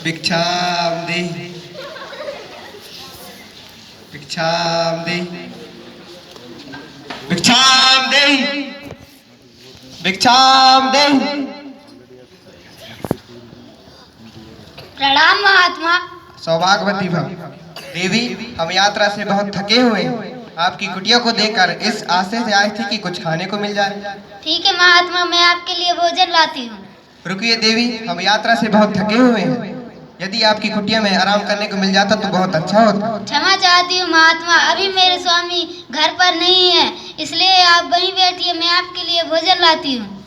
भिक्षाम दे, भिक्षाम दे, भिक्षाम दे, भिक्षाम दे। प्रणाम महात्मा। सौभाग्यवती भव। देवी, हम यात्रा से बहुत थके हुए हैं। आपकी कुटिया को देखकर इस आशे से आए थे कि कुछ खाने को मिल जाए। ठीक है महात्मा, मैं आपके लिए भोजन लाती हूँ। रुकिए देवी, हम यात्रा से बहुत थके हुए हैं। यदि आपकी कुटिया में आराम करने को मिल जाता तो बहुत अच्छा होता। क्षमा चाहती हूँ महात्मा, अभी मेरे स्वामी घर पर नहीं है, इसलिए आप वहीं बैठिए, मैं आपके लिए भोजन लाती हूँ।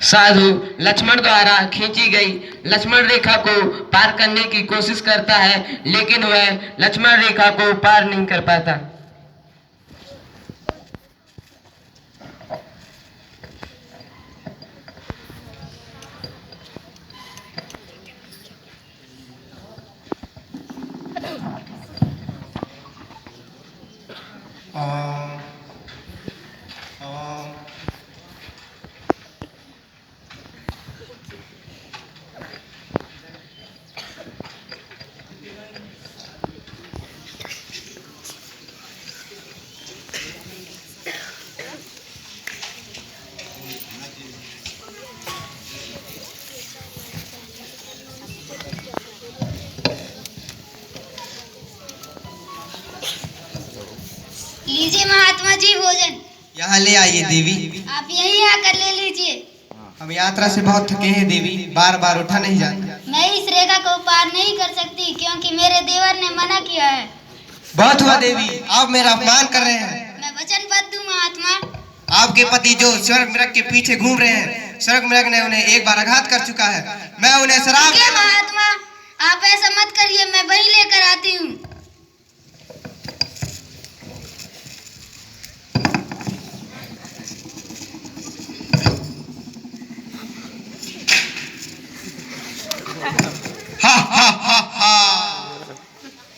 साधु लक्ष्मण द्वारा खींची गई लक्ष्मण रेखा को पार करने की कोशिश करता है, लेकिन वह लक्ष्मण रेखा को पार नहीं कर पाता। लीजिए महात्मा जी भोजन। यहाँ ले आइए देवी। आप यहीं आकर ले लीजिए। हम यात्रा से बहुत थके हैं देवी, बार बार उठा नहीं जाता। मैं इस रेखा को पार नहीं कर सकती क्योंकि मेरे देवर ने मना किया है। बहुत हुआ देवी, आप मेरा अपमान कर रहे हैं। मैं वचनबद्ध हूँ महात्मा। आपके पति जो स्वर्ग मृग के पीछे घूम रहे हैं, स्वर्ग मृग ने उन्हें एक बार आघात कर चुका है। मैं उन्हें शराब ठीक है महात्मा, आप ऐसा मत करिए, मैं वहीं लेकर आती हूँ। हा हा हा हा,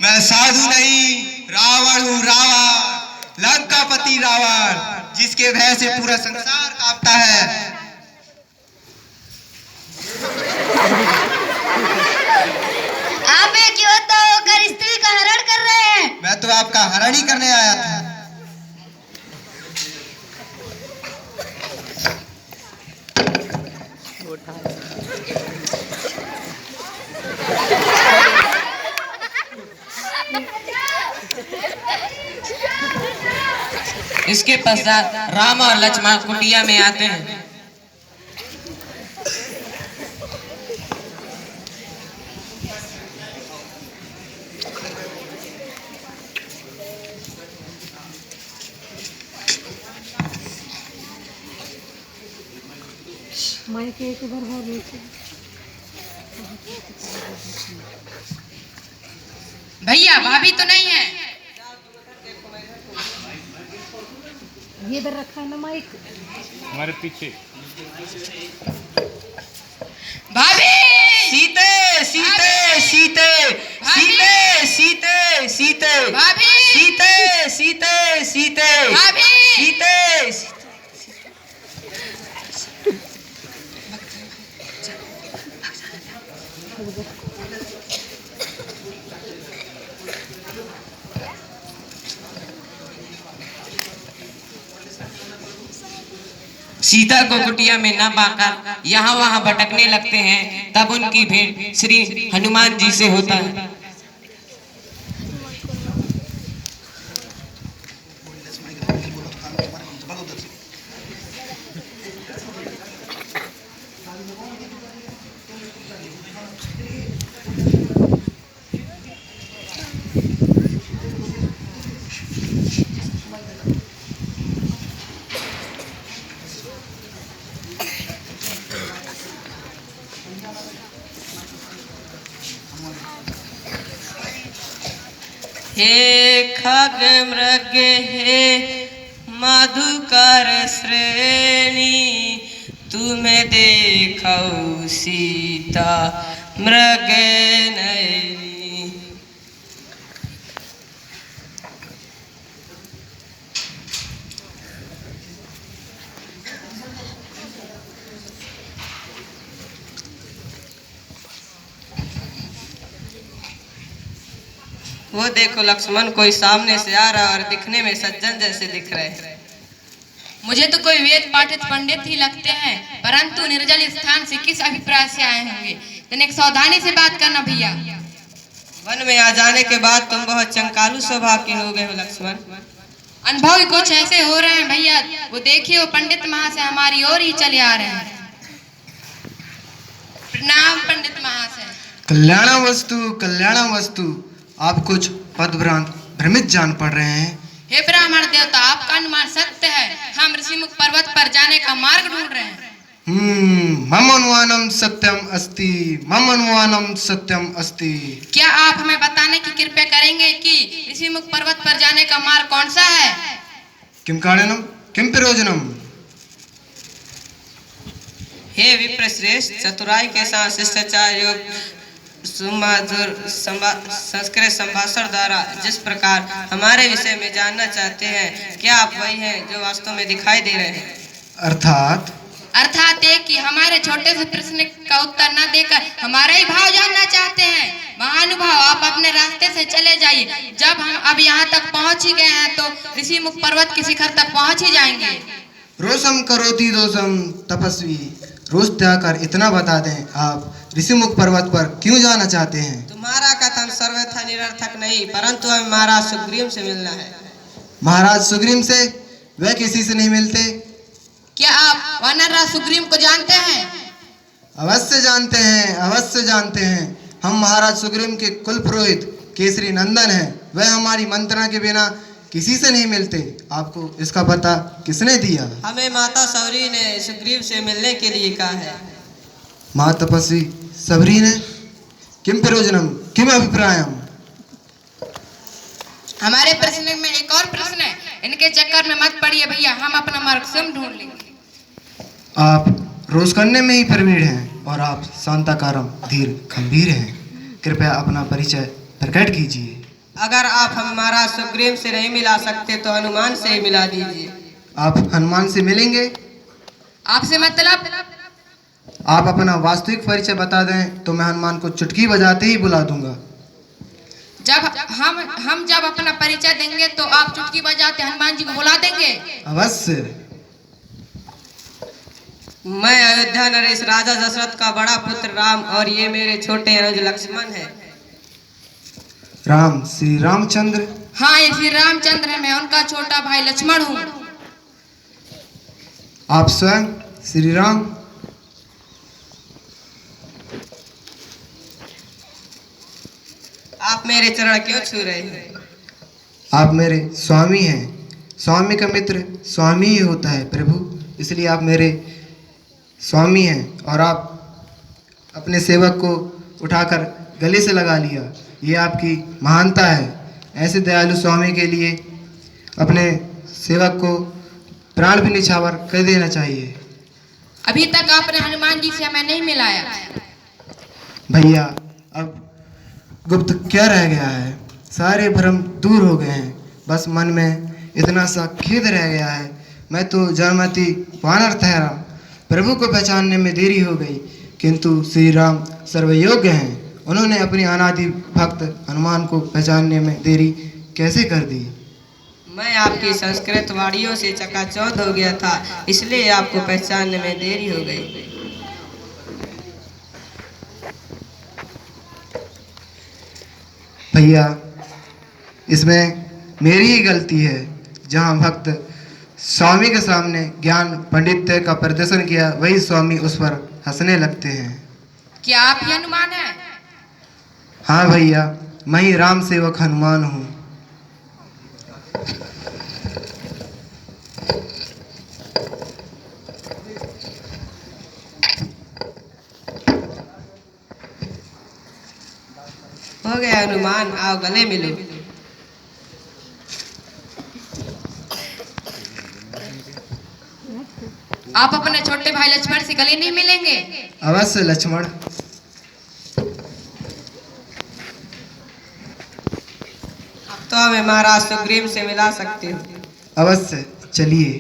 मैं साधु नहीं, रावण हूँ, रावण, लंकापति रावण, जिसके भय से पूरा संसार कांपता है। आप एक योद्धा होकर स्त्री का हरण कर रहे हैं। मैं तो आपका हरण ही करने आया था। इसके पश्चात राम और लक्ष्मण कुटिया में आते हैं। भैया भाभी तो नहीं है। ये इधर रखा है ना माइक हमारे पीछे। भाभी सीते सीते सीते सीते सीते सीते भाभी सीते सीते सीते भाभी सीते। सीता को कुटिया में न पाकर यहाँ वहाँ भटकने लगते हैं। तब उनकी भेंट श्री हनुमान जी से होता है। हे खग मृग हे मधुकर श्रेणी, तुम्हें देखौ सीता मृग नयनी। वो देखो लक्ष्मण, कोई सामने से आ रहा और दिखने में सज्जन जैसे दिख रहे हैं। मुझे तो कोई वेद पाठित पंडित ही लगते हैं, परंतु निर्जल स्थान से किस अभिप्राय से आए होंगे? तनिक सावधानी से बात करना भैया। वन में आ जाने के बाद तुम बहुत चंकालू स्वभाव के हो गए हो लक्ष्मण। अनुभव कुछ ऐसे हो रहे हैं भैया, वो देखिए वो पंडित महाशय हमारी ओर ही चले आ रहे हैं। प्रणाम पंडित महाशय। कल्याणम वस्तु। आप कुछ पदभ्रांत भ्रमित जान पड़ रहे हैं। हे ब्राह्मण देवता, आपका अनुमान सत्य है। हम ऋषिमुख पर्वत पर जाने का मार्ग ढूंढ रहे हैं। मम अनुमानम सत्यम अस्ति। क्या आप हमें बताने की कृपया करेंगे कि ऋषिमुख पर्वत पर जाने का मार्ग कौन सा है? किम कारणम किम प्रयोजनम। हे विप्रश्रेष्ठ, चतुराई के साथ शिष्टाचार योग सुमधुर संस्कृत संभाषण द्वारा जिस प्रकार हमारे विषय में जानना चाहते हैं, क्या आप वही हैं जो वास्तव में दिखाई दे रहे हैं? अर्थात ये कि हमारे छोटे से प्रश्न का उत्तर न देकर हमारा ही भाव जानना चाहते हैं। महानुभाव, आप अपने रास्ते से चले जाइए। जब हम अब यहाँ तक पहुँच ही गए हैं तो ऋषिमुख पर्वत के शिखर तक पहुँच ही जाएंगे। रोषम करोति दोषम तपस्वी। रोष त्याग कर इतना बता दें, आप ऋषिमुख पर्वत पर क्यों जाना चाहते हैं? तुम्हारा कथन सर्वथा निरर्थक नहीं, परंतु हमें महाराज सुग्रीव से मिलना है। महाराज सुग्रीव से? वह किसी से नहीं मिलते। क्या आप वानरराज सुग्रीव को जानते हैं? अवश्य जानते हैं। हम महाराज सुग्रीव के कुल पुरोहित केसरी नंदन हैं। वह हमारी मंत्रणा के बिना किसी से नहीं मिलते। आपको इसका पता किसने दिया? हमें माता सौरी ने सुग्रीव से मिलने के लिए कहा है। माँ तपस्वी सबरी ने? किम प्रयोजनम किम अभिप्रायम। हमारे प्रश्न में एक और प्रश्न है, इनके चक्कर में मत पड़िए भैया, हम अपना मार्ग स्वयं ढूंढ लेंगे। आप रोज करने में ही प्रवीण हैं और आप शांताकारम धीर गंभीर हैं। कृपया अपना परिचय प्रकट कीजिए। अगर आप हम महाराज सुग्रीव से नहीं मिला सकते तो हनुमान से ही मिला दीजिए। आप हनुमान से मिलेंगे? आपसे मतलब? आप अपना वास्तविक परिचय बता दें तो मैं हनुमान को चुटकी बजाते ही बुला दूंगा। जब अपना परिचय देंगे तो आप चुटकी बजाते हनुमान जी को बुला देंगे? अवश्य। मैं अयोध्या नरेश राजा दशरथ का बड़ा पुत्र राम और ये मेरे छोटे अनुज लक्ष्मण है। राम श्री रामचंद्र? हाँ, ये श्री रामचंद्र है। मैं उनका छोटा भाई लक्ष्मण हूँ। आप स्वयं श्री राम? आप मेरे चरण क्यों छू रहे हैं? आप मेरे स्वामी हैं। स्वामी का मित्र स्वामी ही होता है प्रभु, इसलिए आप मेरे स्वामी हैं। और आप अपने सेवक को उठाकर गले से लगा लिया, ये आपकी महानता है। ऐसे दयालु स्वामी के लिए अपने सेवक को प्राण भी निछावर कर देना चाहिए। अभी तक आपने हनुमान जी से हमें नहीं मिलाया। भैया, अब गुप्त क्या रह गया है? सारे भ्रम दूर हो गए हैं। बस मन में इतना सा खेद रह गया है। मैं तो जन्मति वानर ठहरा, प्रभु को पहचानने में देरी हो गई, किंतु श्री राम सर्वयोग्य हैं। उन्होंने अपनी अनादि भक्त हनुमान को पहचानने में देरी कैसे कर दी? मैं आपकी संस्कृत वाणियों से चकाचौंध हो गया था, इसलिए आपको पहचानने में देरी हो गई। भैया, इसमें मेरी ही गलती है। जहाँ भक्त स्वामी के सामने ज्ञान पंडित्य का प्रदर्शन किया, वही स्वामी उस पर हंसने लगते हैं। क्या आप ही हनुमान हैं? हाँ भैया, मैं ही राम सेवक हनुमान हूँ। हो गया हनुमान, आओ गले मिलो। आप अपने छोटे भाई लक्ष्मण से गले नहीं मिलेंगे? अवश्य लक्ष्मण। अब तो हमें महाराज सुग्रीव से मिला सकते हो। अवश्य, चलिए।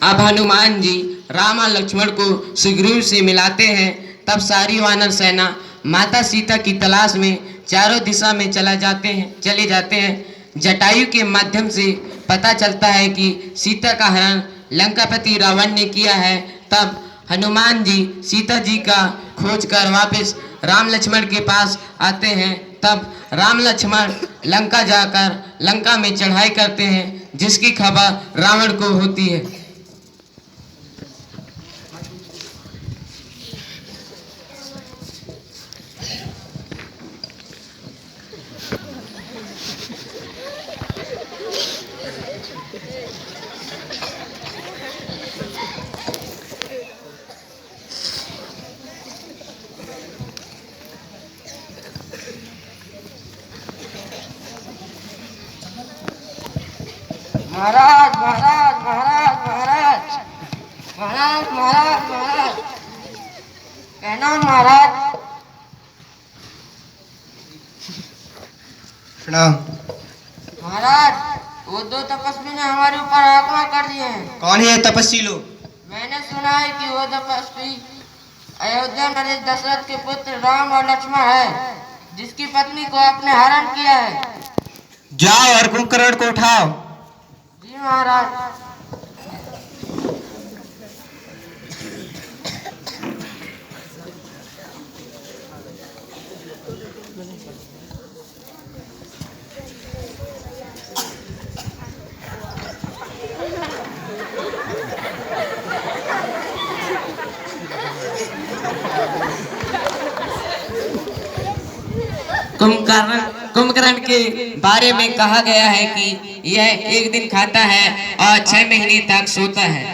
अब हनुमान जी राम और लक्ष्मण को सुग्रीव से मिलाते हैं। तब सारी वानर सेना माता सीता की तलाश में चारों दिशा में चले जाते हैं। जटायु के माध्यम से पता चलता है कि सीता का हरण लंकापति रावण ने किया है। तब हनुमान जी सीता जी का खोज कर वापस राम लक्ष्मण के पास आते हैं। तब राम लक्ष्मण लंका जाकर लंका में चढ़ाई करते हैं, जिसकी खबर रावण को होती है। महाराज महाराज महाराज महाराज महाराज महाराज महाराज कहना महाराज। प्रणाम। महाराज, वो दो तपस्वी ने हमारे ऊपर आक्रमण कर दिए हैं। कौन है ये तपस्वी लोग? मैंने सुना है कि वो तपस्वी अयोध्या नरेश दशरथ के पुत्र राम और लक्ष्मण है, जिसकी पत्नी को आपने हरण किया है। जाओ और कुंभकर्ण को उठाओ। जी महाराज। कुंभकर्ण के बारे में कहा गया है कि यह एक दिन खाता है और 6 महीने तक सोता है।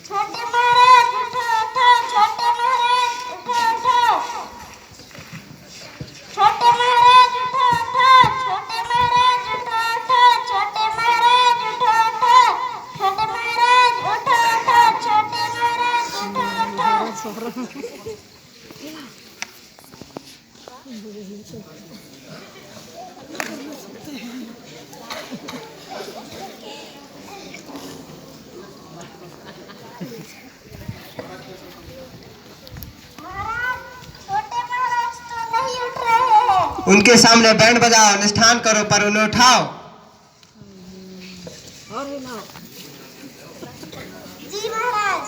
छोटे महाराज उठो उठो, छोटे महाराज उठो उठो, छोटे महाराज उठो उठो, छोटे महाराज उठो उठो, छोटे महाराज उठो उठो, छोटे महाराज उठो उठो, छोटे महाराज उठो उठो। उनके सामने बैंड बजाओ, निष्ठान करो, पर उन्हें उठाओ। जी महाराज।